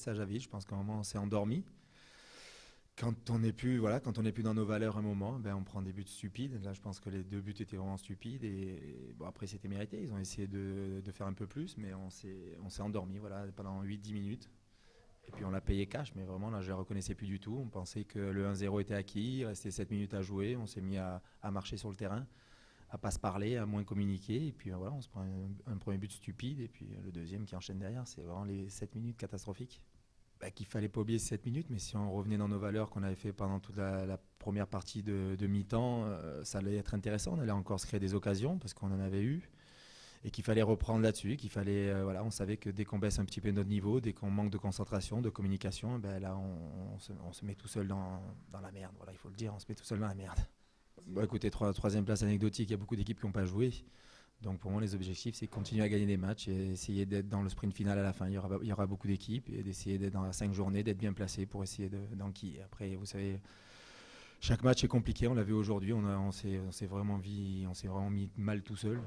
passage à vide. Je pense qu'à un moment, on s'est endormi. Quand on n'est plus, voilà, quand on n'est plus dans nos valeurs un moment, ben, on prend des buts stupides. Là, je pense que les 2 buts étaient vraiment stupides. Et bon, après, c'était mérité. Ils ont essayé de faire un peu plus, mais on s'est endormi voilà, pendant 8-10 minutes. Et puis on l'a payé cash, mais vraiment là je ne le reconnaissais plus du tout. On pensait que le 1-0 était acquis, il restait 7 minutes à jouer, on s'est mis à marcher sur le terrain, à pas se parler, à moins communiquer. Et puis voilà, on se prend un premier but stupide, et puis le deuxième qui enchaîne derrière, c'est vraiment les 7 minutes catastrophiques. Bah, qu'il fallait pas oublier ces 7 minutes, mais si on revenait dans nos valeurs qu'on avait fait pendant toute la première partie de mi-temps, ça allait être intéressant, on allait encore se créer des occasions, parce qu'on en avait eu et qu'il fallait reprendre là-dessus, qu'il fallait, voilà, on savait que dès qu'on baisse un petit peu notre niveau, dès qu'on manque de concentration, de communication, ben là on se met tout seul dans la merde, voilà, il faut le dire, on se met tout seul dans la merde. Bon, écoutez, troisième place anecdotique, il y a beaucoup d'équipes qui n'ont pas joué, donc pour moi les objectifs c'est continuer à gagner des matchs et essayer d'être dans le sprint final à la fin, il y aura beaucoup d'équipes, et d'essayer d'être dans la 5 journées, d'être bien placé pour essayer d'enquiller. Après vous savez, chaque match est compliqué, on l'a vu aujourd'hui, on s'est vraiment mis mal tout seul.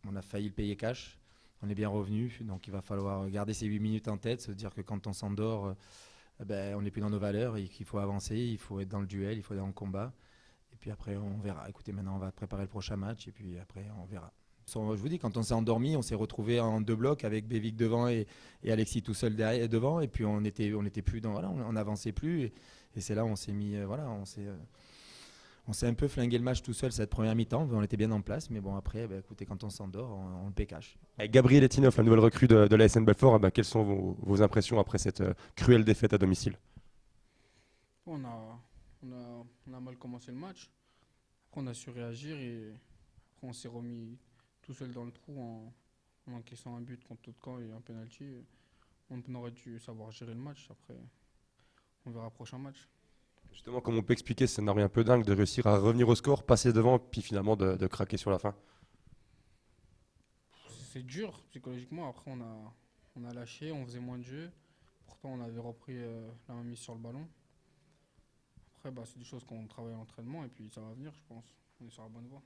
On a failli le payer cash. On est bien revenu. Donc il va falloir garder ces 8 minutes en tête, se dire que quand on s'endort, ben, on n'est plus dans nos valeurs et qu'il faut avancer, il faut être dans le duel, il faut être dans le combat. Et puis après, on verra. Écoutez, maintenant, on va préparer le prochain match et puis après, on verra. Je vous dis, quand on s'est endormi, on s'est retrouvé en 2 blocs avec Bévic devant et Alexis tout seul derrière, devant. Et puis on était plus dans, voilà, on n'avançait plus. Et c'est là où on s'est mis, voilà, on s'est un peu flingué le match tout seul cette première mi-temps. On était bien en place, mais bon, après, bah, écoutez, quand on s'endort, on le paie cash. Avec Gabriel Etineuf, la nouvelle recrue de l'ASN Belfort, quelles sont vos impressions après cette cruelle défaite à domicile? On a mal commencé le match. Après, on a su réagir et après, on s'est remis tout seul dans le trou en encaissant un but contre notre camp et un penalty. On aurait dû savoir gérer le match. Après, on verra le prochain match. Justement, comment on peut expliquer ce scénario un peu dingue de réussir à revenir au score, passer devant, puis finalement de craquer sur la fin? C'est dur psychologiquement. Après, on a lâché, on faisait moins de jeux. Pourtant, on avait repris la main mise sur le ballon. Après, c'est des choses qu'on travaille à l'entraînement et puis ça va venir, je pense. On est sur la bonne voie.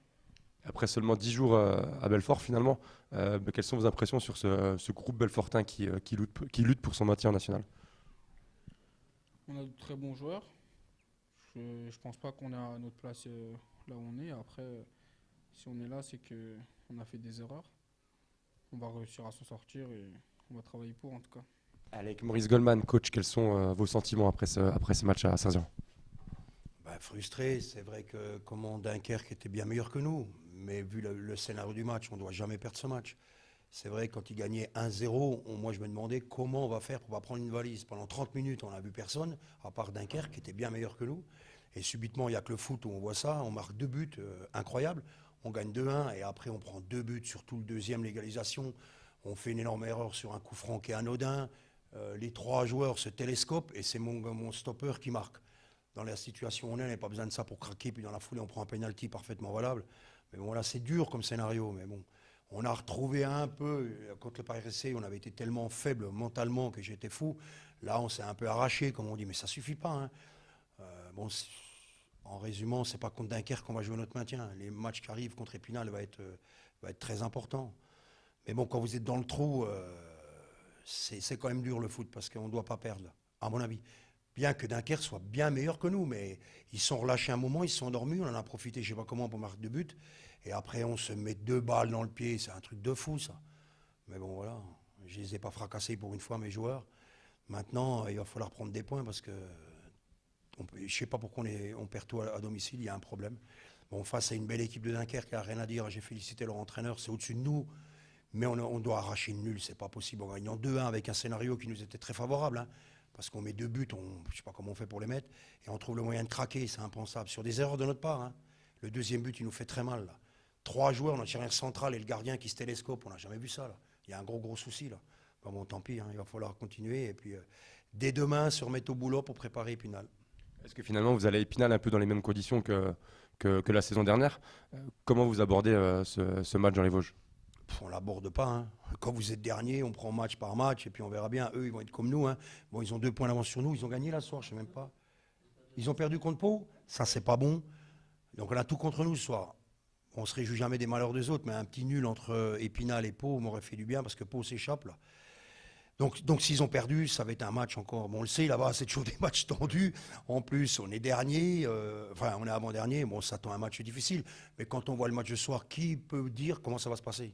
Après seulement 10 jours à Belfort, finalement, quelles sont vos impressions sur ce groupe belfortain qui lutte pour son maintien en national? On a de très bons joueurs. Je pense pas qu'on est à notre place là où on est. Après, si on est là, c'est qu'on a fait des erreurs. On va réussir à s'en sortir et on va travailler pour en tout cas. Avec Maurice Goldman, coach, quels sont vos sentiments après ce match à Saint-Jean? Frustré, c'est vrai que comment Dunkerque était bien meilleur que nous, mais vu le scénario du match, on ne doit jamais perdre ce match. C'est vrai, quand ils gagnaient 1-0, moi je me demandais comment on va faire pour ne pas prendre une valise. Pendant 30 minutes, on n'a vu personne, à part Dunkerque, qui était bien meilleur que nous. Et subitement, il n'y a que le foot où on voit ça, on marque 2 buts incroyables, on gagne 2-1, et après on prend 2 buts, surtout le deuxième, l'égalisation. On fait une énorme erreur sur un coup franc qui est anodin. Les 3 joueurs se télescopent, et c'est mon stopper qui marque. Dans la situation où on n'a pas besoin de ça pour craquer, puis dans la foulée, on prend un penalty parfaitement valable. Mais bon, là, c'est dur comme scénario, mais bon. On a retrouvé un peu, contre le Paris FC, on avait été tellement faible mentalement que j'étais fou. Là, on s'est un peu arraché, comme on dit, mais ça suffit pas. Hein. En résumant, c'est pas contre Dunkerque qu'on va jouer notre maintien. Les matchs qui arrivent contre Épinal va être très important. Mais bon, quand vous êtes dans le trou, c'est quand même dur le foot, parce qu'on ne doit pas perdre, à mon avis. Bien que Dunkerque soit bien meilleur que nous, mais ils se sont relâchés un moment, ils se sont endormis, on en a profité, je ne sais pas comment, pour marquer 2 buts. Et après, on se met 2 balles dans le pied, c'est un truc de fou, ça. Mais bon, voilà, je ne les ai pas fracassés pour une fois, mes joueurs. Maintenant, il va falloir prendre des points, parce que je ne sais pas pourquoi on perd tout à domicile, il y a un problème. Bon, face à une belle équipe de Dunkerque, il n'y a rien à dire, j'ai félicité leur entraîneur, c'est au-dessus de nous. Mais on doit arracher une nulle, c'est pas possible. En gagnant 2-1 avec un scénario qui nous était très favorable, hein. Parce qu'on met 2 buts, je ne sais pas comment on fait pour les mettre, et on trouve le moyen de craquer, c'est impensable. Sur des erreurs de notre part, hein. Le deuxième but, il nous fait très mal. Là. 3 joueurs, notre charnière centrale et le gardien qui se télescope, on n'a jamais vu ça. Là. Il y a un gros souci. Là. Bon, tant pis, hein, il va falloir continuer. Et puis, dès demain, se remettre au boulot pour préparer Épinal. Est-ce que finalement, vous allez à Épinal un peu dans les mêmes conditions que la saison dernière? Comment vous abordez ce match dans les Vosges? On ne l'aborde pas. Hein. Quand vous êtes dernier, on prend match par match et puis on verra bien. Eux, ils vont être comme nous. Hein. Bon, ils ont 2 points d'avance sur nous. Ils ont gagné là ce soir, je ne sais même pas. Ils ont perdu contre Pau. Ça, c'est pas bon. Donc on a tout contre nous ce soir. On ne se réjouit jamais des malheurs des autres, mais un petit nul entre Épinal et Pau m'aurait fait du bien parce que Pau s'échappe là. Donc s'ils ont perdu, ça va être un match encore. Bon, on le sait, là-bas, c'est toujours des matchs tendus. En plus, on est dernier, on est avant-dernier. Bon, ça attend un match difficile. Mais quand on voit le match ce soir, qui peut dire comment ça va se passer?